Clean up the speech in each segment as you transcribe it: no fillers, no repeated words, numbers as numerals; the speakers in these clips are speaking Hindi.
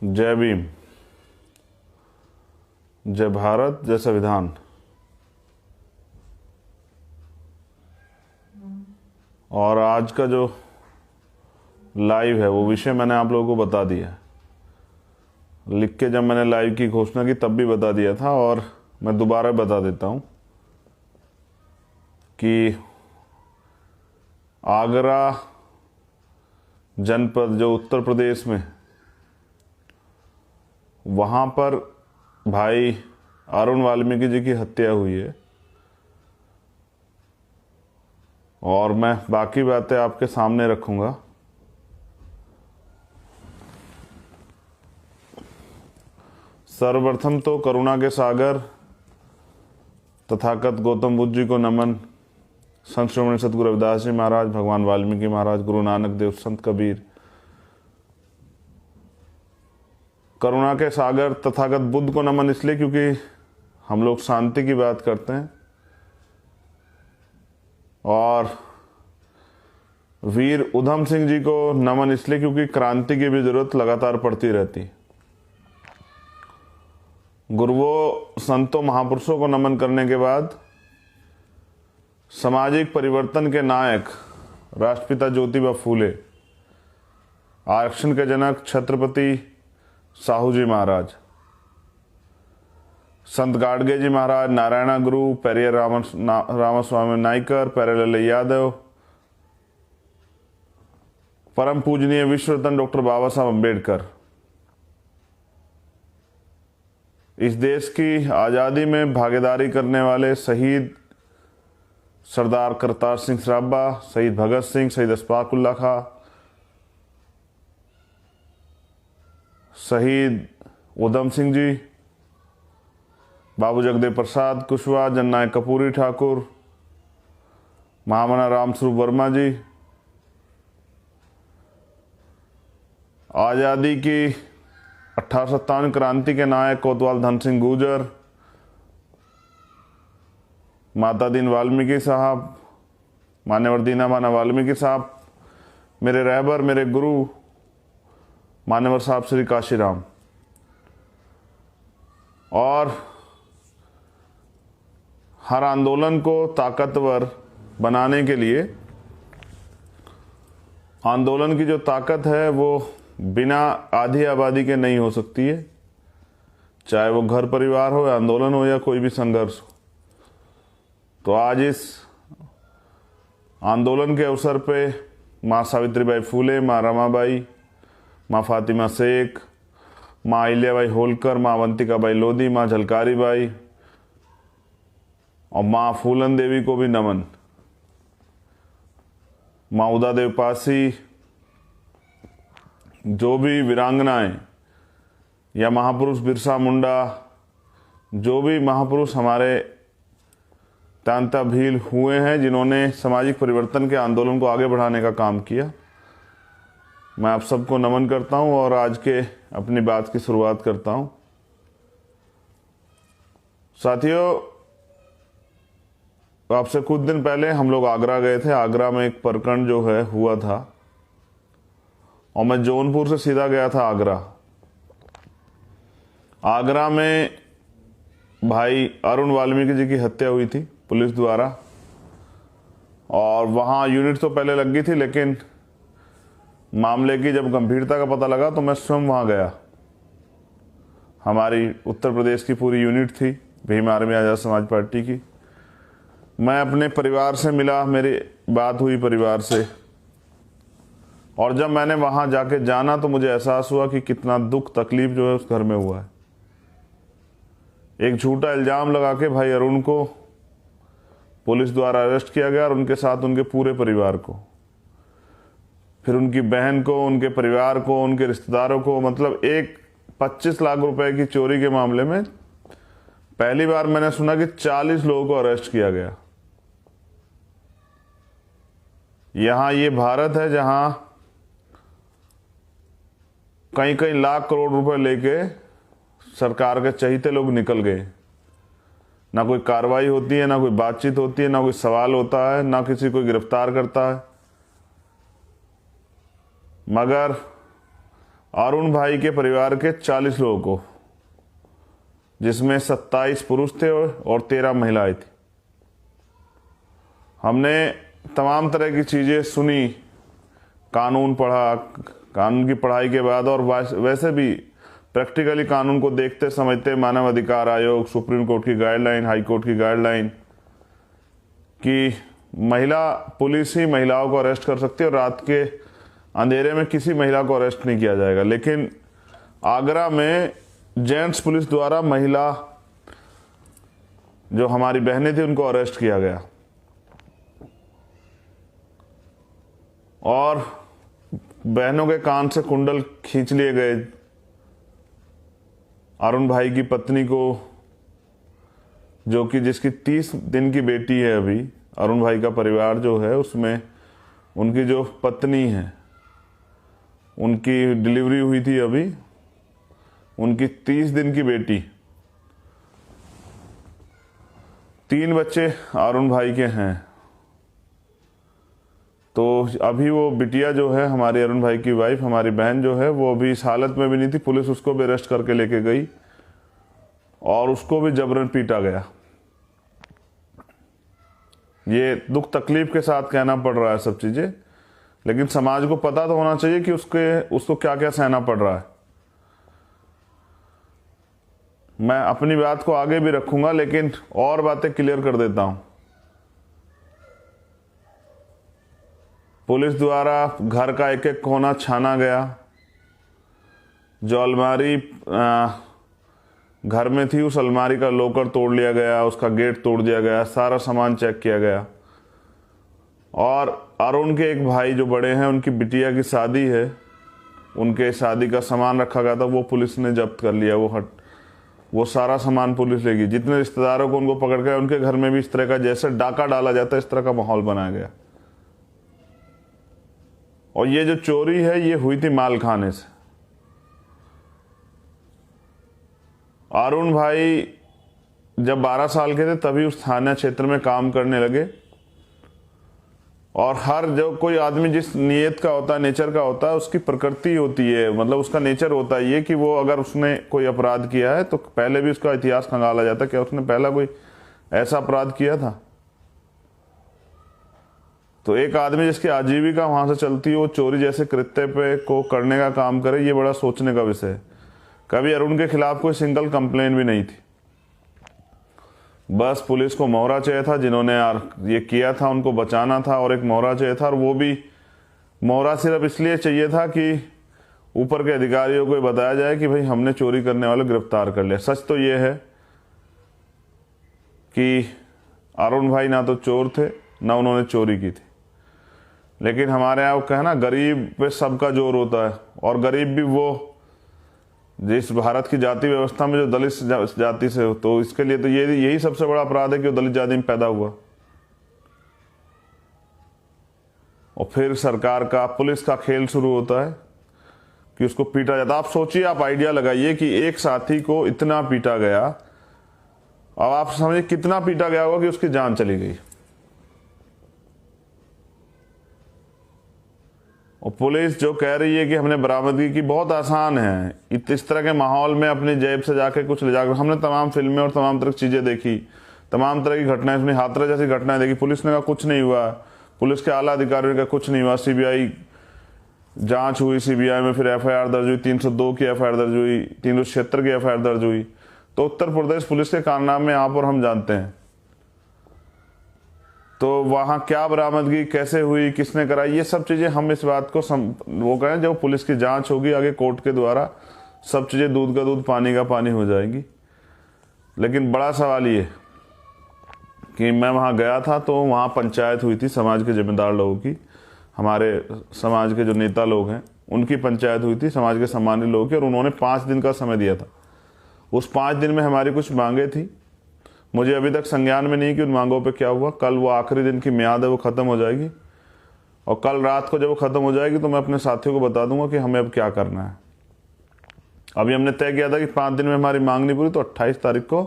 जय भीम, जय भारत, जय संविधान। और आज का जो लाइव है वो विषय मैंने आप लोगों को बता दिया है, लिख के जब मैंने लाइव की घोषणा की तब भी बता दिया था, और मैं दोबारा बता देता हूं कि आगरा जनपद जो उत्तर प्रदेश में, वहाँ पर भाई अरुण वाल्मीकि जी की हत्या हुई है। और मैं बाकी बातें आपके सामने रखूंगा। सर्वप्रथम तो करुणा के सागर तथागत गौतम बुद्ध जी को नमन। संत श्रोमणी सतगुरु रविदास जी महाराज, भगवान वाल्मीकि महाराज, गुरु नानक देव, संत कबीर। करुणा के सागर तथागत बुद्ध को नमन इसलिए क्योंकि हम लोग शांति की बात करते हैं, और वीर उधम सिंह जी को नमन इसलिए क्योंकि क्रांति की भी जरूरत लगातार पड़ती रहती। गुरुओं, संतों, महापुरुषों को नमन करने के बाद सामाजिक परिवर्तन के नायक राष्ट्रपिता ज्योतिबा फूले, आरक्षण के जनक छत्रपति साहू जी महाराज, संत गाडगे जी महाराज, नारायण गुरु, पेरियर रामास्वामी नाइकर, पेरेलाल यादव, परम पूजनीय विश्व रत्न डॉक्टर बाबा साहब अम्बेडकर, इस देश की आज़ादी में भागीदारी करने वाले शहीद सरदार करतार सिंह सराभा, शहीद भगत सिंह, शहीद अशफाक उल्लाह खां, शहीद उधम सिंह जी, बाबू जगदेव प्रसाद कुशवाहा, जननायक कपूरी ठाकुर, महामना राम स्वरूप वर्मा जी, आज़ादी की 1857 क्रांति के नायक कोतवाल धन सिंह गुर्जर, माता दीन वाल्मीकि साहब, मान्यवर दीना माना वाल्मीकि साहब, मेरे रहबर, मेरे गुरु मान्यवर साहब श्री काशीराम। और हर आंदोलन को ताकतवर बनाने के लिए, आंदोलन की जो ताकत है वो बिना आधी आबादी के नहीं हो सकती है, चाहे वो घर परिवार हो या आंदोलन हो या कोई भी संघर्ष हो। तो आज इस आंदोलन के अवसर पे माँ सावित्रीबाई फूले, माँ रमाबाई, माँ फातिमा शेख, माँ अहिल्याबाई होलकर, माँ अवंतिकाबाई लोधी, माँ झलकारी बाई और माँ फूलन देवी को भी नमन। माँ उदादेव पासी, जो भी वीरांगनाएं या महापुरुष बिरसा मुंडा, जो भी महापुरुष हमारे तांता भील हुए हैं जिन्होंने सामाजिक परिवर्तन के आंदोलन को आगे बढ़ाने का काम किया, मैं आप सबको नमन करता हूं और आज के अपनी बात की शुरुआत करता हूं। साथियों, आपसे कुछ दिन पहले हम लोग आगरा गए थे। आगरा में एक प्रकरण जो है हुआ था, और मैं जौनपुर से सीधा गया था आगरा। आगरा में भाई अरुण वाल्मीकि जी की हत्या हुई थी पुलिस द्वारा, और वहाँ यूनिट तो पहले लग गई थी, लेकिन मामले की जब गंभीरता का पता लगा तो मैं स्वयं वहाँ गया। हमारी उत्तर प्रदेश की पूरी यूनिट थी भीम आर्मी आज़ाद समाज पार्टी की। मैं अपने परिवार से मिला, मेरी बात हुई परिवार से, और जब मैंने वहाँ जाके जाना तो मुझे एहसास हुआ कि कितना दुख तकलीफ जो है उस घर में हुआ है। एक झूठा इल्ज़ाम लगा के भाई अरुण को पुलिस द्वारा अरेस्ट किया गया, और उनके साथ उनके पूरे परिवार को, फिर उनकी बहन को, उनके परिवार को, उनके रिश्तेदारों को। मतलब एक 25 लाख रुपए की चोरी के मामले में पहली बार मैंने सुना कि 40 लोगों को अरेस्ट किया गया। यहां ये भारत है जहां कई कई लाख करोड़ रुपए लेके सरकार के चहीते लोग निकल गए। ना कोई कार्रवाई होती है, ना कोई बातचीत होती है, ना कोई सवाल होता है, ना किसी को गिरफ्तार करता है। मगर अरुण भाई के परिवार के 40 लोगों को, जिसमें 27 पुरुष थे और 13 महिलाएं थी। हमने तमाम तरह की चीज़ें सुनी, कानून पढ़ा, कानून की पढ़ाई के बाद, और वैसे भी प्रैक्टिकली कानून को देखते समझते मानव अधिकार आयोग, सुप्रीम कोर्ट की गाइडलाइन, हाई कोर्ट की गाइडलाइन कि महिला पुलिस ही महिलाओं को अरेस्ट कर सकती है और रात के अंधेरे में किसी महिला को अरेस्ट नहीं किया जाएगा। लेकिन आगरा में जेंट्स पुलिस द्वारा महिला जो हमारी बहनें थी उनको अरेस्ट किया गया और बहनों के कान से कुंडल खींच लिए गए। अरुण भाई की पत्नी को, जो कि जिसकी 30 दिन की बेटी है, अभी अरुण भाई का परिवार जो है उसमें उनकी जो पत्नी है उनकी डिलीवरी हुई थी अभी, उनकी 30 दिन की बेटी, 3 बच्चे अरुण भाई के हैं। तो अभी वो बिटिया जो है हमारे अरुण भाई की वाइफ, हमारी बहन जो है, वो अभी इस हालत में भी नहीं थी। पुलिस उसको भी अरेस्ट करके लेके गई और उसको भी जबरन पीटा गया। ये दुख तकलीफ के साथ कहना पड़ रहा है सब चीजें, लेकिन समाज को पता तो होना चाहिए कि उसको क्या क्या सहना पड़ रहा है। मैं अपनी बात को आगे भी रखूंगा, लेकिन और बातें क्लियर कर देता हूं। पुलिस द्वारा घर का एक एक कोना छाना गया। जो अलमारी घर में थी उस अलमारी का लॉकर तोड़ लिया गया, उसका गेट तोड़ दिया गया, सारा सामान चेक किया गया। और अरुण के एक भाई जो बड़े हैं, उनकी बिटिया की शादी है, उनके शादी का सामान रखा गया था, वो पुलिस ने जब्त कर लिया। वो सारा सामान पुलिस लेगी। जितने रिश्तेदारों को उनको पकड़ गया, उनके घर में भी इस तरह का, जैसे डाका डाला जाता है, इस तरह का माहौल बनाया गया। और ये जो चोरी है ये हुई थी मालखाने से। अरुण भाई जब 12 साल के थे तभी उस थाना क्षेत्र में काम करने लगे। और हर जो कोई आदमी जिस नीयत का होता है, नेचर का होता है, उसकी प्रकृति होती है, मतलब उसका नेचर होता है ये कि वो अगर उसने कोई अपराध किया है तो पहले भी उसका इतिहास खंगाला जाता है, क्या उसने पहला कोई ऐसा अपराध किया था। तो एक आदमी जिसकी आजीविका वहां से चलती है, वो चोरी जैसे कृत्य पे को करने का काम करे, ये बड़ा सोचने का विषय है। कभी अरुण के खिलाफ कोई सिंगल कंप्लेन भी नहीं थी। बस पुलिस को मोहरा चाहिए था, जिन्होंने ये किया था उनको बचाना था, और एक मोहरा चाहिए था। और वो भी मोहरा सिर्फ इसलिए चाहिए था कि ऊपर के अधिकारियों को बताया जाए कि भाई हमने चोरी करने वाले गिरफ्तार कर लिया। सच तो ये है कि अरुण भाई ना तो चोर थे, ना उन्होंने चोरी की थी। लेकिन हमारे यहाँ वो कहना, गरीब पे सबका जोर होता है। और गरीब भी वो जिस भारत की जाति व्यवस्था में जो दलित जाति से हो, तो इसके लिए तो यही सबसे बड़ा अपराध है कि वो दलित जाति में पैदा हुआ। और फिर सरकार का, पुलिस का खेल शुरू होता है कि उसको पीटा जाता। आप सोचिए, आप आइडिया लगाइए कि एक साथी को इतना पीटा गया। अब आप समझिए कितना पीटा गया होगा कि उसकी जान चली गई। और पुलिस जो कह रही है कि हमने बरामदगी की, बहुत आसान है। इस तरह के माहौल में अपनी जेब से जाके कुछ ले जाकर, हमने तमाम फिल्में और तमाम तरह की चीज़ें देखी, तमाम तरह की घटनाएं सुनी, हाथरस जैसी घटनाएं देखी। पुलिस ने कहा कुछ नहीं हुआ, पुलिस के आला अधिकारियों ने कहा कुछ नहीं हुआ। सीबीआई जांच हुई, सीबीआई में फिर एफआईआर दर्ज हुई, 302 की एफआईआर दर्ज हुई, 376 की एफआईआर दर्ज हुई। तो उत्तर प्रदेश पुलिस के कारनामे आप और हम जानते हैं। तो वहाँ क्या बरामदगी कैसे हुई, किसने कराई, ये सब चीज़ें हम इस बात को वो कहें, जब पुलिस की जांच होगी आगे कोर्ट के द्वारा, सब चीज़ें दूध का दूध पानी का पानी हो जाएंगी। लेकिन बड़ा सवाल ये कि मैं वहाँ गया था तो वहाँ पंचायत हुई थी समाज के जिम्मेदार लोगों की, हमारे समाज के जो नेता लोग हैं उनकी पंचायत हुई थी, समाज के सम्मानित लोगों की। और उन्होंने 5 दिन का समय दिया था। उस 5 दिन में हमारी कुछ मांगे थी। मुझे अभी तक संज्ञान में नहीं कि उन मांगों पे क्या हुआ। कल वो आखिरी दिन की म्याद है, वो ख़त्म हो जाएगी। और कल रात को जब वो ख़त्म हो जाएगी तो मैं अपने साथियों को बता दूंगा कि हमें अब क्या करना है। अभी हमने तय किया था कि 5 दिन में हमारी मांग नहीं पूरी तो 28 तारीख को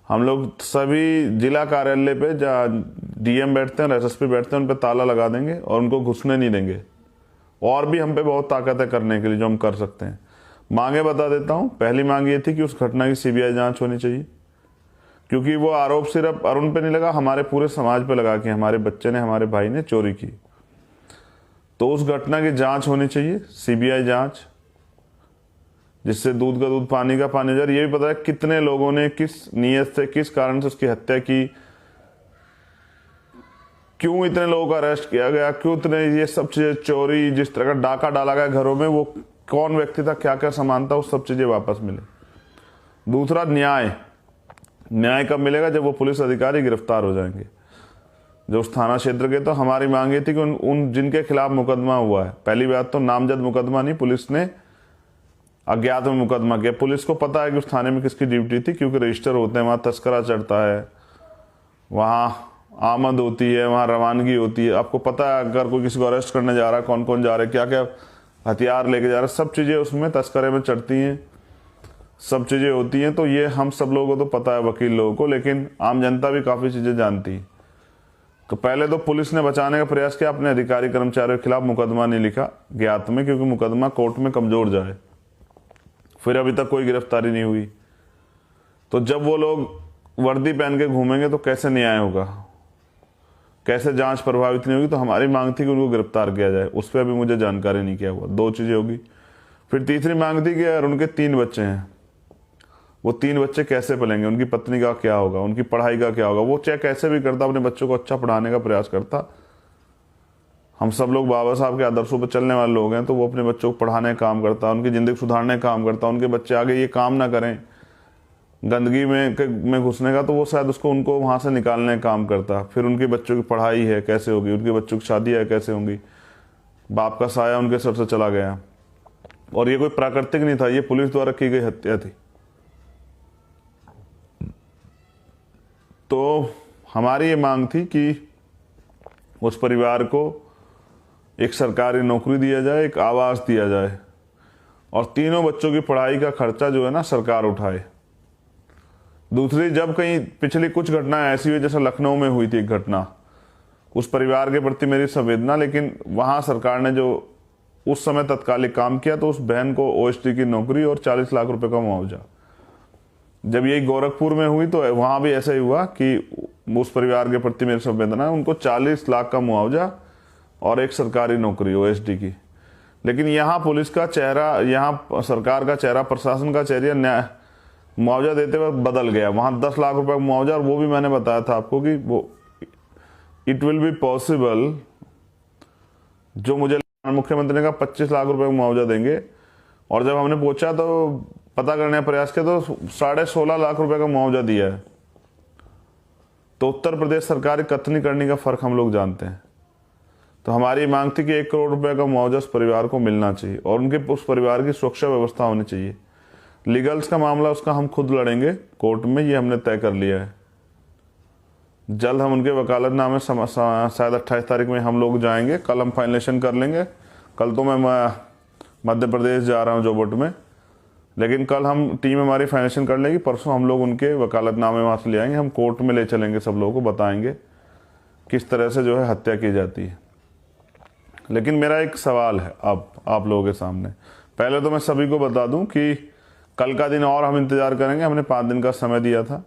हम लोग सभी जिला कार्यालय पे जहाँ डीएम बैठते हैं और एसएसपी बैठते हैं, उन पर ताला लगा देंगे और उनको घुसने नहीं देंगे। और भी हम पे बहुत ताकत है करने के लिए जो हम कर सकते हैं। मांगे बता देता हूं। पहली मांग ये थी कि उस घटना की सीबीआई जांच होनी चाहिए, क्योंकि वो आरोप सिर्फ अरुण पे नहीं लगा, हमारे पूरे समाज पे लगा कि हमारे बच्चे ने, हमारे भाई ने चोरी की। तो उस घटना की जांच होनी चाहिए, सीबीआई जांच, जिससे दूध का दूध पानी का पानी हो जाए। ये भी पता है कितने लोगों ने किस नीयत से, किस कारण से उसकी हत्या की, क्यों इतने लोगों का अरेस्ट किया गया, क्यों इतने ये सब चीजें, चोरी, जिस तरह का डाका डाला गया घरों में, वो कौन व्यक्ति था, क्या क्या सामान था, वो सब चीजें वापस मिले। दूसरा, न्याय। न्याय कब मिलेगा? जब वो पुलिस अधिकारी गिरफ्तार हो जाएंगे जो उस थाना क्षेत्र के। तो हमारी मांग ये थी कि उन जिनके खिलाफ मुकदमा हुआ है, पहली बात तो नामजद मुकदमा नहीं, पुलिस ने अज्ञात में मुकदमा किया। पुलिस को पता है कि उस थाने में किसकी ड्यूटी थी, क्योंकि रजिस्टर होते हैं, वहां तस्करा चढ़ता है, वहां आमद होती है, वहां रवानगी होती है। आपको पता है अगर कोई किसी को अरेस्ट करने जा रहा है, कौन कौन जा रहा है, क्या क्या हथियार लेके जा रहा है, सब चीजें उसमें तस्करे में चढ़ती हैं, सब चीजें होती हैं। तो ये हम सब लोगों को तो पता है, वकील लोगों को, लेकिन आम जनता भी काफी चीजें जानती है। तो पहले तो पुलिस ने बचाने का प्रयास किया, अपने अधिकारी कर्मचारियों के खिलाफ मुकदमा नहीं लिखा ज्ञात में, क्योंकि मुकदमा कोर्ट में कमजोर जाए। फिर अभी तक कोई गिरफ्तारी नहीं हुई। तो जब वो लोग वर्दी पहन के घूमेंगे तो कैसे न्याय होगा, कैसे जांच प्रभावित नहीं होगी। तो हमारी मांग थी कि उनको गिरफ्तार किया जाए, उस पर अभी मुझे जानकारी नहीं किया हुआ। दो चीजें होगी। फिर तीसरी मांग थी कि यार उनके 3 बच्चे हैं, वो 3 बच्चे कैसे पलेंगे, उनकी पत्नी का क्या होगा, उनकी पढ़ाई का क्या होगा। वो चाहे कैसे भी करता, अपने बच्चों को अच्छा पढ़ाने का प्रयास करता। हम सब लोग बाबा साहब के आदर्शों पर चलने वाले लोग हैं, तो वो अपने बच्चों को पढ़ाने का काम करता, उनकी जिंदगी सुधारने का काम करता। उनके बच्चे आगे ये काम ना करें गंदगी में घुसने का, तो वो शायद उनको वहां से निकालने का काम करता। फिर उनके बच्चों की पढ़ाई है कैसे होगी, उनके बच्चों की शादी है कैसे होंगी, बाप का साया उनके सर से चला गया। और ये कोई प्राकृतिक नहीं था, ये पुलिस द्वारा की गई हत्या थी। तो हमारी ये मांग थी कि उस परिवार को एक सरकारी नौकरी दिया जाए, एक आवास दिया जाए, और तीनों बच्चों की पढ़ाई का खर्चा जो है ना सरकार उठाए। दूसरी, जब कहीं पिछली कुछ घटनाएं ऐसी हुई, जैसे लखनऊ में हुई थी एक घटना, उस परिवार के प्रति मेरी संवेदना, लेकिन वहां सरकार ने जो उस समय तत्कालिक काम किया, तो उस बहन को ओएसडी की नौकरी और 40 लाख रुपए का मुआवजा। जब यही गोरखपुर में हुई तो वहां भी ऐसा ही हुआ कि उस परिवार के प्रति मेरी संवेदना है, उनको 40 लाख का मुआवजा और एक सरकारी नौकरी ओएसडी की। लेकिन यहाँ पुलिस का चेहरा, यहाँ सरकार का चेहरा, प्रशासन का चेहरा मुआवजा देते वक्त बदल गया। वहां 10 लाख रुपए का मुआवजा, और वो भी मैंने बताया था आपको कि वो इट विल बी पॉसिबल, जो मुझे मुख्यमंत्री ने कहा 25 लाख रुपए का मुआवजा देंगे, और जब हमने पूछा तो पता करने का प्रयास किया तो 16.5 लाख रुपए का मुआवजा दिया है। तो उत्तर प्रदेश सरकार कथनी करने का फर्क हम लोग जानते हैं। तो हमारी मांग थी कि 1 करोड़ रुपए का मुआवजा उस परिवार को मिलना चाहिए, और उनके उस परिवार की सुरक्षा व्यवस्था होनी चाहिए। लीगल्स का मामला उसका हम खुद लड़ेंगे कोर्ट में, ये हमने तय कर लिया है। जल्द हम उनके वकालतनामे शायद 28 तारीख में हम लोग जाएंगे, कल हम फाइनलेशन कर लेंगे। कल तो मैं मध्य प्रदेश जा रहा हूँ जोबट में, लेकिन कल हम टीम हमारी फाइनलेशन कर लेगी। परसों हम लोग उनके वकालतनामे वहाँ से ले आएंगे, हम कोर्ट में ले चलेंगे, सब लोगों को बताएंगे किस तरह से जो है हत्या की जाती है। लेकिन मेरा एक सवाल है अब आप लोगों के सामने। पहले तो मैं सभी को बता दूं कि कल का दिन और हम इंतजार करेंगे, हमने 5 दिन का समय दिया था।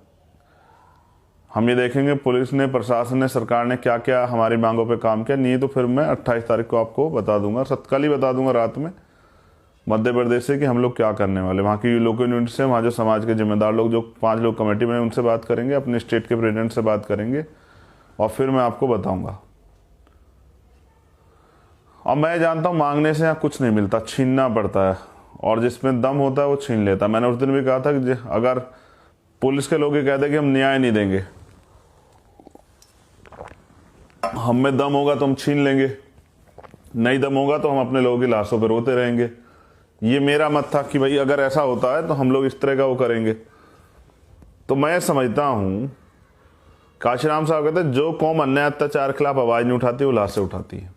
हम ये देखेंगे पुलिस ने, प्रशासन ने, सरकार ने क्या क्या हमारी मांगों पे काम किया। नहीं तो फिर मैं 28 तारीख को आपको बता दूंगा, कल ही बता दूंगा रात में, मध्य प्रदेश से कि हम लोग क्या करने वाले। वहाँ की लोकल यूनिट से, वहाँ जो समाज के जिम्मेदार लोग, जो 5 लोग कमेटी में, उनसे बात करेंगे, अपने स्टेट के प्रेसिडेंट से बात करेंगे, और फिर मैं आपको बताऊंगा। और मैं जानता हूँ मांगने से यहाँ कुछ नहीं मिलता, छीनना पड़ता है, और जिसमें दम होता है वो छीन लेता है। मैंने उस दिन भी कहा था कि अगर पुलिस के लोग ये कहते कि हम न्याय नहीं देंगे, हम में दम होगा तो हम छीन लेंगे, नहीं दम होगा तो हम अपने लोगों की लाशों पर रोते रहेंगे। ये मेरा मत था कि भाई अगर ऐसा होता है तो हम लोग इस तरह का वो करेंगे। तो मैं समझता हूं, काशीराम साहब कहते जो कौम अन्याय अत्याचार के खिलाफ आवाज नहीं उठाती वो लाशें उठाती है,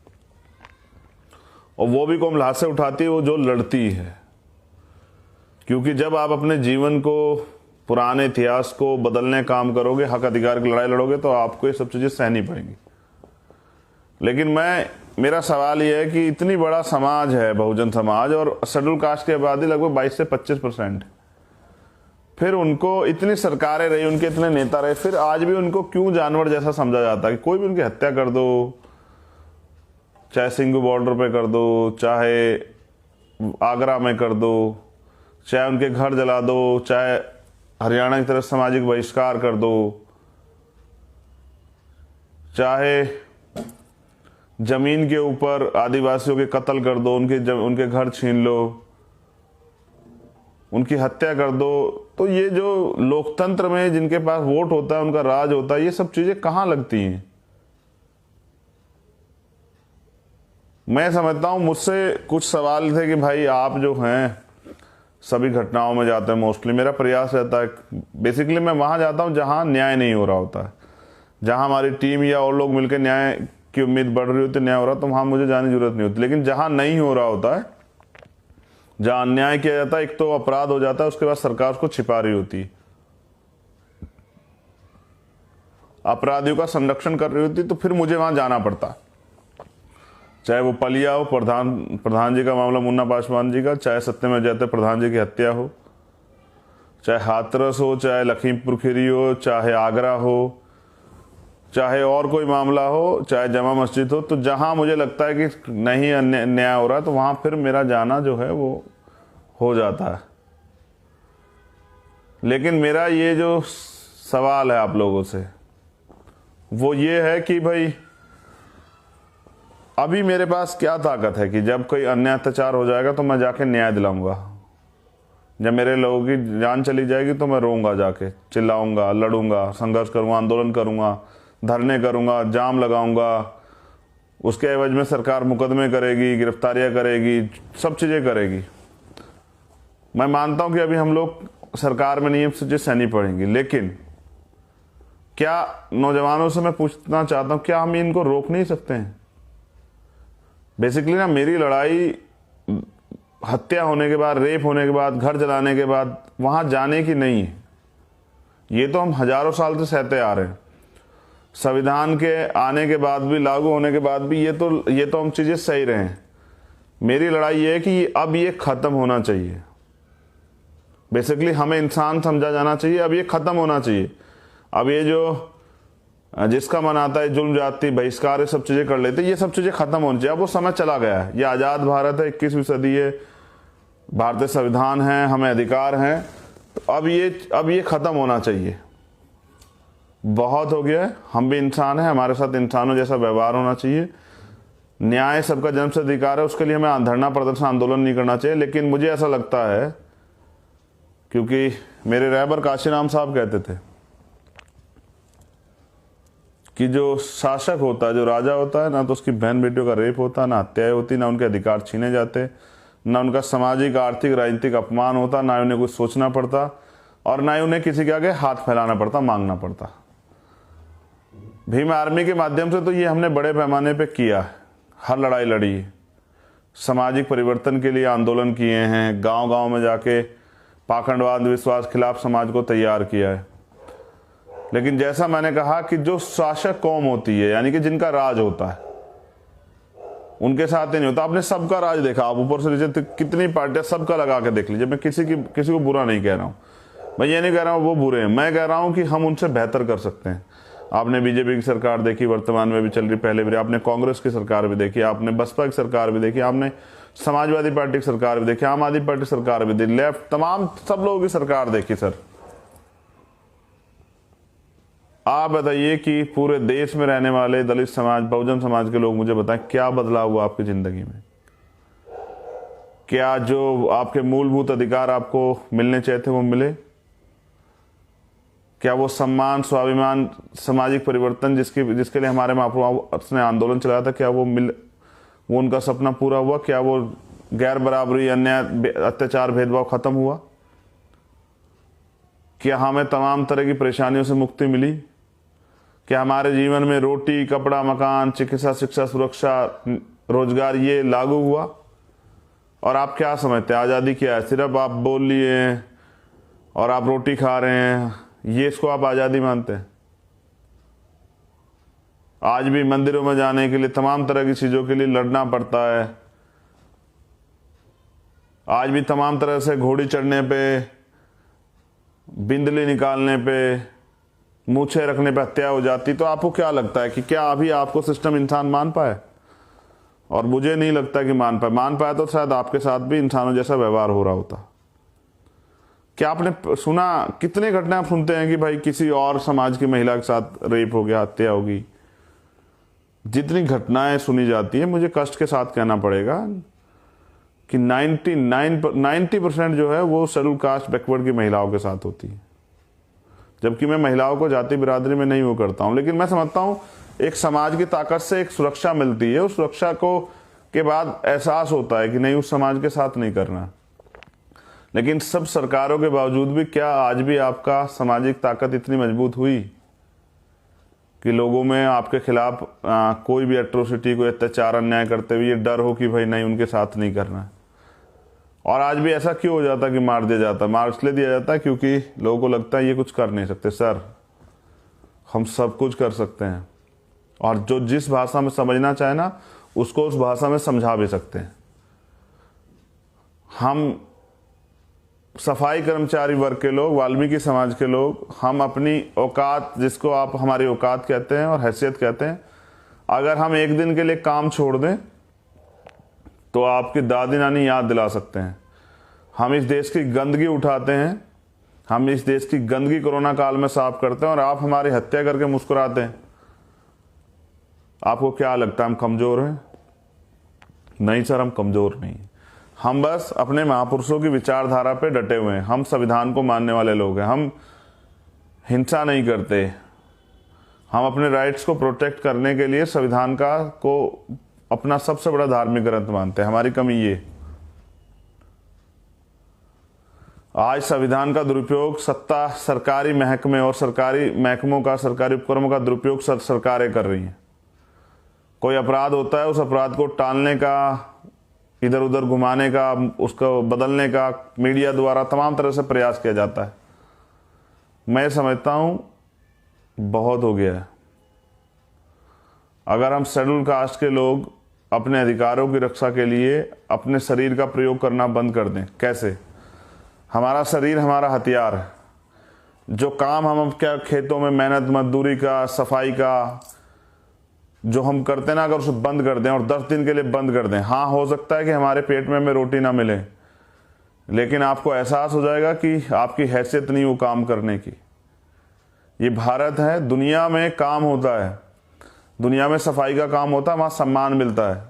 और वो भी कौम लाशें उठाती है वो जो लड़ती है। क्योंकि जब आप अपने जीवन को, पुराने इतिहास को बदलने काम करोगे, हक अधिकार की लड़ाई लड़ोगे, तो आपको ये सब चीजें सहनी पड़ेंगी। लेकिन मैं मेरा सवाल ये है कि इतनी बड़ा समाज है बहुजन समाज, और शेड्यूल कास्ट की आबादी लगभग 22 से 25%। फिर उनको इतनी सरकारें रही, उनके इतने नेता रहे, फिर आज भी उनको क्यों जानवर जैसा समझा जाता है कि कोई भी उनकी हत्या कर दो, चाहे सिंघू बॉर्डर पे कर दो, चाहे आगरा में कर दो, चाहे उनके घर जला दो, चाहे हरियाणा की तरफ सामाजिक बहिष्कार कर दो, चाहे जमीन के ऊपर आदिवासियों के कत्ल कर दो, उनके घर छीन लो, उनकी हत्या कर दो। तो ये जो लोकतंत्र में जिनके पास वोट होता है, उनका राज होता है, ये सब चीजें कहाँ लगती हैं? मैं समझता हूं, मुझसे कुछ सवाल थे कि भाई आप जो हैं सभी घटनाओं में जाते हैं, मोस्टली मेरा प्रयास रहता है, बेसिकली मैं वहां जाता हूं जहां न्याय नहीं हो रहा होता है, जहां हमारी टीम या और लोग मिलकर न्याय की उम्मीद बढ़ रही होती, न्याय हो रहा, तो वहां मुझे जाने की जरूरत नहीं होती। लेकिन जहां नहीं हो रहा होता है, जहां अन्याय किया जाता है, एक तो अपराध हो जाता है, उसके बाद सरकार उसको छिपा रही होती है, अपराधियों का संरक्षण कर रही होती, तो फिर मुझे वहां जाना पड़ता। चाहे वो पलिया हो, प्रधान जी का मामला, मुन्ना पासवान जी का, चाहे सत्यमेव जयते प्रधान जी की हत्या हो, चाहे हाथरस हो, चाहे लखीमपुर खीरी हो, चाहे आगरा हो, चाहे और कोई मामला हो, चाहे जमा मस्जिद हो, तो जहां मुझे लगता है कि नहीं न्याय हो रहा, तो वहां फिर मेरा जाना जो है वो हो जाता है। लेकिन मेरा ये जो सवाल है आप लोगों से, वो ये है कि भाई अभी मेरे पास क्या ताकत है कि जब कोई अन्याय अत्याचार हो जाएगा तो मैं जाके न्याय दिलाऊंगा, जब मेरे लोगों की जान चली जाएगी तो मैं रोऊंगा, जाके चिल्लाऊंगा, लड़ूंगा, संघर्ष करूंगा, आंदोलन करूंगा, धरने करूंगा, जाम लगाऊंगा, उसके एवज में सरकार मुकदमे करेगी, गिरफ्तारियां करेगी, सब चीजें करेगी। मैं मानता हूं कि अभी हम लोग सरकार में नहीं, सब चीजें सहनी पड़ेंगी, लेकिन क्या नौजवानों से मैं पूछना चाहता हूं, क्या हम इनको रोक नहीं सकते हैं? बेसिकली ना, मेरी लड़ाई हत्या होने के बाद, रेप होने के बाद, घर जलाने के बाद वहां जाने की नहीं है। ये तो हम हजारों साल से सहते आ रहे हैं, संविधान के आने के बाद भी, लागू होने के बाद भी, ये तो हम चीजें सही रहे हैं। मेरी लड़ाई ये है कि अब ये खत्म होना चाहिए। बेसिकली हमें इंसान समझा जाना चाहिए, अब ये खत्म होना चाहिए। अब ये जो जिसका मन आता है जुल्म जाति बहिष्कार, सब चीजें कर लेते, ये सब चीजें खत्म होनी चाहिए। अब वो समय चला गया है, ये आजाद भारत है, 21वीं सदी है, भारतीय संविधान है, हमें अधिकार हैं, तो अब ये खत्म होना चाहिए। बहुत हो गया है, हम भी इंसान हैं, हमारे साथ इंसानों जैसा व्यवहार होना चाहिए। न्याय सबका जन्म से अधिकार है, उसके लिए हमें धरना प्रदर्शन आंदोलन नहीं करना चाहिए। लेकिन मुझे ऐसा लगता है, क्योंकि मेरे रहबर काशीराम साहब कहते थे कि जो शासक होता है, जो राजा होता है ना, तो उसकी बहन बेटियों का रेप होता, ना हत्याएं होती, ना उनके अधिकार छीने जाते, ना उनका सामाजिक आर्थिक राजनीतिक अपमान होता, ना उन्हें कुछ सोचना पड़ता, और ना ही उन्हें किसी के आगे हाथ फैलाना पड़ता, मांगना पड़ता। भीम आर्मी के माध्यम से तो ये हमने बड़े पैमाने पे किया है, हर लड़ाई लड़ी है, सामाजिक परिवर्तन के लिए आंदोलन किए हैं, गांव गांव में जाके पाखंडवाद विश्वास खिलाफ समाज को तैयार किया है। लेकिन जैसा मैंने कहा कि जो शासक कौम होती है, यानी कि जिनका राज होता है, उनके साथ ही नहीं होता। आपने सबका राज देखा, आप ऊपर से नीचे कितनी पार्टियां, सबका लगा के देख लीजिए। मैं किसी को बुरा नहीं कह रहा हूं, मैं ये नहीं कह रहा हूं वो बुरे हैं, मैं कह रहा हूं कि हम उनसे बेहतर कर सकते हैं। आपने बीजेपी की सरकार देखी, वर्तमान में भी चल रही, पहले भी, आपने कांग्रेस की सरकार भी देखी, आपने बसपा की सरकार भी देखी, आपने समाजवादी पार्टी की सरकार भी देखी, आम आदमी पार्टी सरकार भी देखी, लेफ्ट तमाम सब लोगों की सरकार देखी। सर आप बताइए कि पूरे देश में रहने वाले दलित समाज, बहुजन समाज के लोग मुझे बताएं, क्या बदलाव हुआ आपकी जिंदगी में? क्या जो आपके मूलभूत अधिकार आपको मिलने चाहिए थे वो मिले? क्या वो सम्मान, स्वाभिमान, सामाजिक परिवर्तन जिसके लिए हमारे महापुरुष ने आंदोलन चलाया था, क्या वो उनका सपना पूरा हुआ? क्या वो गैर बराबरी, अन्याय, अत्याचार, भेदभाव खत्म हुआ? क्या हमें तमाम तरह की परेशानियों से मुक्ति मिली? क्या हमारे जीवन में रोटी, कपड़ा, मकान, चिकित्सा, शिक्षा, सुरक्षा, रोजगार ये लागू हुआ? और आप क्या समझते हैं आज़ादी क्या है? सिर्फ आप बोल लिए और आप रोटी खा रहे हैं, ये इसको आप आज़ादी मानते हैं? आज भी मंदिरों में जाने के लिए, तमाम तरह की चीज़ों के लिए लड़ना पड़ता है। आज भी तमाम तरह से घोड़ी चढ़ने पे, बिंदली निकालने पे, मूछें रखने पे हत्या हो जाती। तो आपको क्या लगता है कि क्या अभी आपको सिस्टम इंसान मान पाए? और मुझे नहीं लगता कि मान पाए तो शायद आपके साथ भी इंसानों जैसा व्यवहार हो रहा होता। क्या आपने सुना, कितने घटना आप सुनते हैं कि भाई किसी और समाज की महिला के साथ रेप हो गया, हत्या होगी। जितनी घटनाएं सुनी जाती है, मुझे कष्ट के साथ कहना पड़ेगा कि 90% जो है वो शेड्यूल कास्ट बैकवर्ड की महिलाओं के साथ होती है। जबकि मैं महिलाओं को जाति बिरादरी में नहीं वो करता हूं, लेकिन मैं समझता हूं एक समाज की ताकत से एक सुरक्षा मिलती है। उस सुरक्षा को के बाद एहसास होता है कि नहीं, उस समाज के साथ नहीं करना। लेकिन सब सरकारों के बावजूद भी क्या आज भी आपका सामाजिक ताकत इतनी मजबूत हुई कि लोगों में आपके खिलाफ कोई भी एट्रोसिटी, कोई अत्याचार, अन्याय करते हुए ये डर हो कि भाई नहीं, उनके साथ नहीं करना। और आज भी ऐसा क्यों हो जाता कि मार दिया जाता? मार इसलिए दिया जाता है क्योंकि लोगों को लगता है ये कुछ कर नहीं सकते। सर, हम सब कुछ कर सकते हैं, और जो जिस भाषा में समझना चाहे ना, उसको उस भाषा में समझा भी सकते हैं। हम सफाई कर्मचारी वर्ग के लोग, वाल्मीकि समाज के लोग, हम अपनी औकात, जिसको आप हमारी औकात कहते हैं और हैसियत कहते हैं, अगर हम एक दिन के लिए काम छोड़ दें तो आपकी दादी नानी याद दिला सकते हैं। हम इस देश की गंदगी उठाते हैं, हम इस देश की गंदगी कोरोना काल में साफ करते हैं, और आप हमारी हत्या करके मुस्कुराते हैं। आपको क्या लगता है हम कमज़ोर हैं? नहीं सर, हम कमज़ोर नहीं। हम बस अपने महापुरुषों की विचारधारा पे डटे हुए हैं। हम संविधान को मानने वाले लोग हैं। हम हिंसा नहीं करते। हम अपने राइट्स को प्रोटेक्ट करने के लिए संविधान को अपना सबसे बड़ा धार्मिक ग्रंथ मानते हैं। हमारी कमी ये, आज संविधान का दुरुपयोग सत्ता, सरकारी महकमे और सरकारी महकमों का, सरकारी उपक्रमों का दुरुपयोग सरकारें कर रही हैं। कोई अपराध होता है, उस अपराध को टालने का, इधर उधर घुमाने का, उसको बदलने का मीडिया द्वारा तमाम तरह से प्रयास किया जाता है। मैं समझता हूं बहुत हो गया है। अगर हम शेड्यूल कास्ट के लोग अपने अधिकारों की रक्षा के लिए अपने शरीर का प्रयोग करना बंद कर दें। कैसे? हमारा शरीर हमारा हथियार है। जो काम हम क्या खेतों में मेहनत मजदूरी का, सफाई का जो हम करते ना, अगर उसे बंद कर दें और 10 दिन के लिए बंद कर दें, हाँ, हो सकता है कि हमारे पेट में हमें रोटी ना मिले, लेकिन आपको एहसास हो जाएगा कि आपकी हैसियत नहीं वो काम करने की। ये भारत है, दुनिया में काम होता है, दुनिया में सफाई का काम होता है, वहाँ सम्मान मिलता है,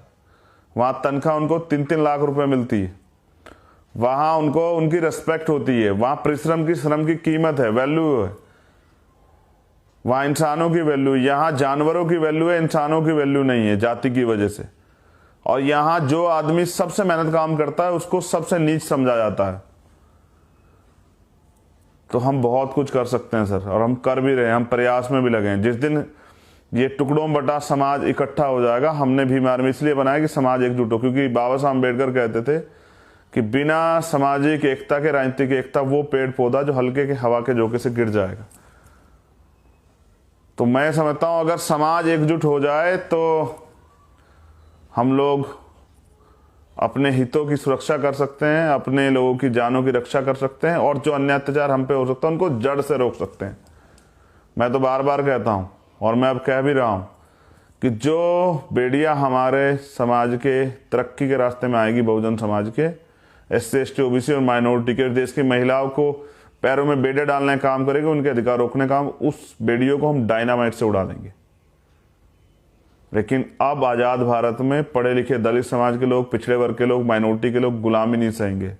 वहाँ तनख्वाह उनको 3-3 लाख रुपए मिलती है, वहाँ उनको उनकी रिस्पेक्ट होती है, वहाँ श्रम की कीमत है, वैल्यू है, वहाँ इंसानों की वैल्यू। यहाँ जानवरों की वैल्यू है, इंसानों की वैल्यू नहीं है जाति की वजह से। और यहाँ जो आदमी सबसे मेहनत काम करता है उसको सबसे नीच समझा जाता है। तो हम बहुत कुछ कर सकते हैं सर, और हम कर भी रहे हैं, हम प्रयास में भी लगे हैं। जिस दिन ये टुकड़ों बटा समाज इकट्ठा हो जाएगा, हमने भीम आर्मी इसलिए बनाया कि समाज एकजुट हो, क्योंकि बाबा साहब अम्बेडकर कहते थे कि बिना सामाजिक एकता के राजनीतिक एकता वो पेड़ पौधा जो हल्के के हवा के झोंके से गिर जाएगा। तो मैं समझता हूं अगर समाज एकजुट हो जाए तो हम लोग अपने हितों की सुरक्षा कर सकते हैं, अपने लोगों की जानों की रक्षा कर सकते हैं, और जो अन्य अत्याचार हम पे हो सकता है उनको जड़ से रोक सकते हैं। मैं तो बार बार कहता हूं, और मैं अब कह भी रहा हूं, कि जो बेड़ियां हमारे समाज के तरक्की के रास्ते में आएगी, बहुजन समाज के, SC ST OBC और माइनॉरिटी के, देश की महिलाओं को पैरों में बेड़े डालने का काम करेंगे, उनके अधिकार रोकने का काम, उस बेड़ियों को हम डायनामाइट से उड़ा देंगे। लेकिन अब आज़ाद भारत में पढ़े लिखे दलित समाज के लोग, पिछड़े वर्ग के लोग, माइनॉरिटी के लोग गुलामी नहीं सहेंगे।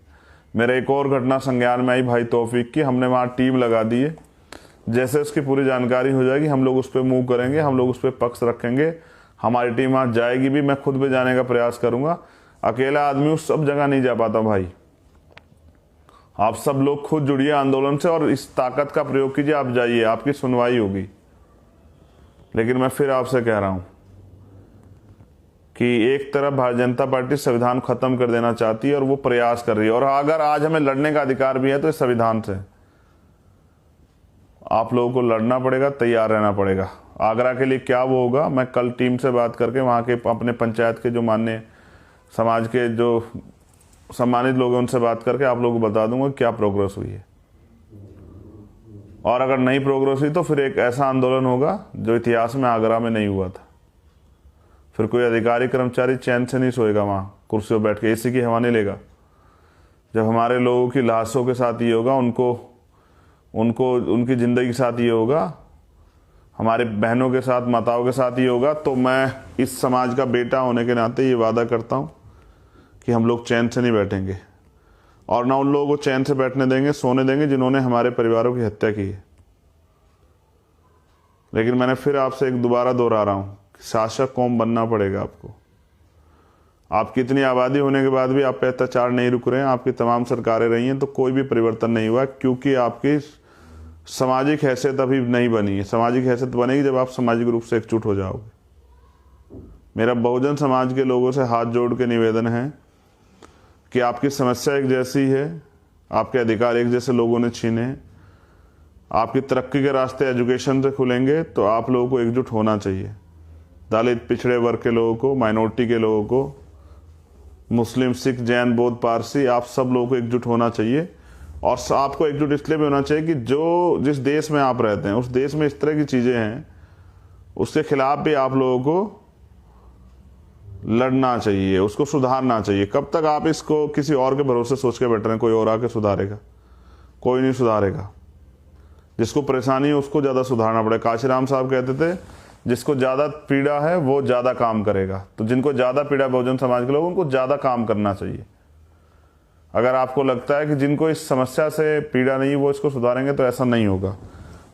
मेरे एक और घटना संज्ञान में आई भाई तौफीक की, हमने वहाँ टीम लगा दी है। जैसे उसकी पूरी जानकारी हो जाएगी हम लोग उस पर मूव करेंगे, हम लोग उस पर पक्ष रखेंगे, हमारी टीम वहाँ जाएगी भी, मैं खुद भी जाने का प्रयास करूँगा। अकेला आदमी उस सब जगह नहीं जा पाता भाई। आप सब लोग खुद जुड़िए आंदोलन से और इस ताकत का प्रयोग कीजिए, आप जाइए, आपकी सुनवाई होगी। लेकिन मैं फिर आपसे कह रहा हूं कि एक तरफ भारतीय जनता पार्टी संविधान खत्म कर देना चाहती है और वो प्रयास कर रही है, और अगर आज हमें लड़ने का अधिकार भी है तो इस संविधान से आप लोगों को लड़ना पड़ेगा, तैयार रहना पड़ेगा। आगरा के लिए क्या वो होगा, मैं कल टीम से बात करके वहाँ के अपने पंचायत के जो मान्य समाज के जो सम्मानित लोग हैं उनसे बात करके आप लोगों को बता दूंगा क्या प्रोग्रेस हुई है। और अगर नहीं प्रोग्रेस हुई तो फिर एक ऐसा आंदोलन होगा जो इतिहास में आगरा में नहीं हुआ था। फिर कोई अधिकारी कर्मचारी चैन से नहीं सोएगा वहाँ कुर्सियों बैठ के, एसी की हवा नहीं लेगा। जब हमारे लोगों की लाशों के साथ ये होगा, उनको उनकी ज़िंदगी के साथ ये होगा, हमारे बहनों के साथ माताओं के साथ ये होगा, तो मैं इस समाज का बेटा होने के नाते ये वादा करता हूँ कि हम लोग चैन से नहीं बैठेंगे और ना उन लोगों को चैन से बैठने देंगे, सोने देंगे जिन्होंने हमारे परिवारों की हत्या की है। लेकिन मैंने फिर आपसे एक दोबारा दोहरा रहा हूँ कि शासक कौम बनना पड़ेगा आपको। आपकी इतनी आबादी होने के बाद भी आप पे अत्याचार नहीं रुक रहे हैं, आपकी तमाम सरकारें रही हैं तो कोई भी परिवर्तन नहीं हुआ, क्योंकि आपकी सामाजिक हैसियत अभी नहीं बनी है। सामाजिक हैसियत बनेगी जब आप सामाजिक रूप से एकजुट हो जाओगे। मेरा बहुजन समाज के लोगों से हाथ जोड़ के निवेदन है कि आपकी समस्या एक जैसी है, आपके अधिकार एक जैसे लोगों ने छीने हैं। आपकी तरक्की के रास्ते एजुकेशन से खुलेंगे तो आप लोगों को एकजुट होना चाहिए। दलित, पिछड़े वर्ग के लोगों को, माइनॉरिटी के लोगों को, मुस्लिम, सिख, जैन, बौद्ध, पारसी, आप सब लोगों को एकजुट होना चाहिए। और आपको एकजुट इसलिए भी होना चाहिए कि जिस देश में आप रहते हैं उस देश में इस तरह की चीज़ें हैं, उसके खिलाफ भी आप लोगों को लड़ना चाहिए, उसको सुधारना चाहिए। कब तक आप इसको किसी और के भरोसे सोच के बैठ रहे हैं कोई और आके सुधारेगा? कोई नहीं सुधारेगा। जिसको परेशानी है उसको ज़्यादा सुधारना पड़ेगा। काशीराम साहब कहते थे जिसको ज़्यादा पीड़ा है वो ज़्यादा काम करेगा। तो जिनको ज़्यादा पीड़ा बहुजन समाज के लोग, उनको ज़्यादा काम करना चाहिए। अगर आपको लगता है कि जिनको इस समस्या से पीड़ा नहीं वो इसको सुधारेंगे तो ऐसा नहीं होगा।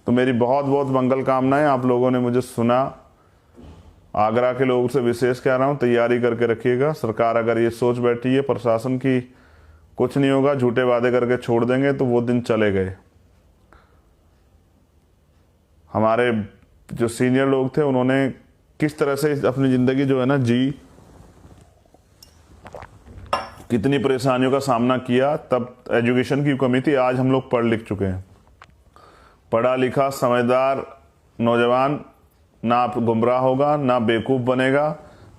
तो मेरी बहुत बहुत मंगल कामनाएं। आप लोगों ने मुझे सुना। आगरा के लोगों से विशेष कह रहा हूँ, तैयारी करके रखिएगा। सरकार अगर ये सोच बैठी है प्रशासन की कुछ नहीं होगा, झूठे वादे करके छोड़ देंगे, तो वो दिन चले गए। हमारे जो सीनियर लोग थे उन्होंने किस तरह से अपनी ज़िंदगी जो है ना जी, कितनी परेशानियों का सामना किया, तब एजुकेशन की कमी थी। आज हम लोग पढ़ लिख चुके हैं। पढ़ा लिखा समझदार नौजवान ना आप गुमराह होगा, ना बेवकूफ़ बनेगा,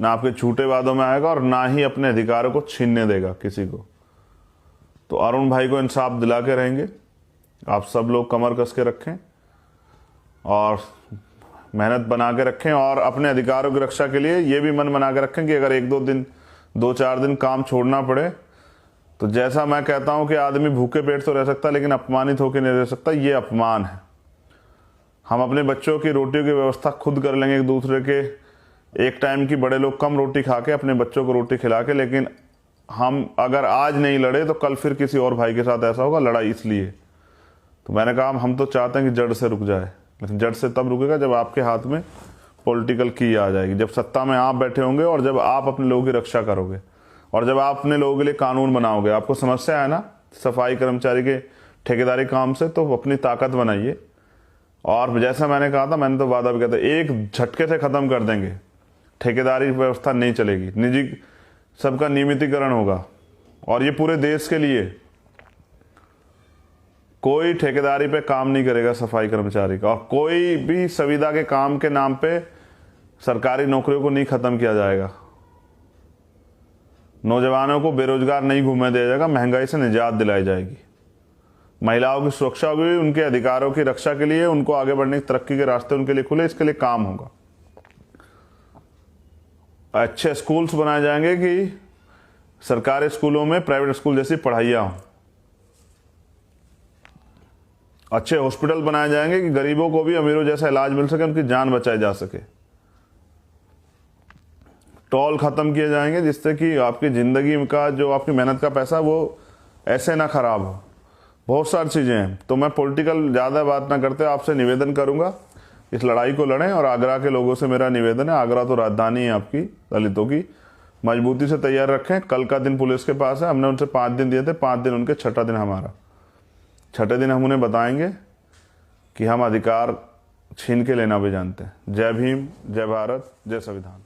ना आपके झूठे वादों में आएगा और ना ही अपने अधिकारों को छीनने देगा किसी को। तो अरुण भाई को इंसाफ दिला के रहेंगे। आप सब लोग कमर कस के रखें और मेहनत बना के रखें और अपने अधिकारों की रक्षा के लिए ये भी मन बना के रखें कि अगर एक दो चार दिन काम छोड़ना पड़े तो जैसा मैं कहता हूं कि आदमी भूखे पेट तो रह सकता लेकिन अपमानित होकर नहीं रह सकता, ये अपमान है। हम अपने बच्चों की रोटियों की व्यवस्था खुद कर लेंगे, एक दूसरे के एक टाइम की, बड़े लोग कम रोटी खा के अपने बच्चों को रोटी खिला के, लेकिन हम अगर आज नहीं लड़े तो कल फिर किसी और भाई के साथ ऐसा होगा। लड़ाई इसलिए तो मैंने कहा हम तो चाहते हैं कि जड़ से रुक जाए, लेकिन जड़ से तब रुकेगा जब आपके हाथ में पॉलिटिकल की आ जाएगी, जब सत्ता में आप बैठे होंगे और जब आप अपने लोगों की रक्षा करोगे और जब आप अपने लोगों के लिए कानून बनाओगे। आपको समस्या है ना सफाई कर्मचारी के ठेकेदारी काम से, तो अपनी ताकत बनाइए। और जैसा मैंने कहा था, मैंने तो वादा भी किया था, एक झटके से ख़त्म कर देंगे। ठेकेदारी व्यवस्था नहीं चलेगी, निजी सबका नियमितीकरण होगा। और ये पूरे देश के लिए कोई ठेकेदारी पे काम नहीं करेगा सफाई कर्मचारी का, और कोई भी संविदा के काम के नाम पे सरकारी नौकरियों को नहीं खत्म किया जाएगा। नौजवानों को बेरोजगार नहीं घूमने दिया जाएगा, महंगाई से निजात दिलाई जाएगी। महिलाओं की सुरक्षा होगी, उनके अधिकारों की रक्षा के लिए, उनको आगे बढ़ने की तरक्की के रास्ते उनके लिए खुले, इसके लिए काम होगा। अच्छे स्कूल्स बनाए जाएंगे कि सरकारी स्कूलों में प्राइवेट स्कूल जैसी पढ़ाइयाँ हों। अच्छे हॉस्पिटल बनाए जाएंगे कि गरीबों को भी अमीरों जैसा इलाज मिल सके, उनकी जान बचाई जा सके। टोल खत्म किए जाएंगे जिससे कि आपकी ज़िंदगी का जो आपकी मेहनत का पैसा वो ऐसे ना खराब हो। बहुत सारी चीज़ें हैं। तो मैं पॉलिटिकल ज़्यादा बात ना करते आपसे निवेदन करूंगा, इस लड़ाई को लड़ें। और आगरा के लोगों से मेरा निवेदन है, आगरा तो राजधानी है आपकी दलितों की, मजबूती से तैयार रखें। कल का दिन पुलिस के पास है, हमने उनसे 5 दिन दिए थे, 5 दिन उनके, छठा दिन हमारा। छठे दिन हम उन्हें बताएंगे कि हम अधिकार छीन के लेना भी जानते हैं। जय भीम, जय भारत, जय संविधान।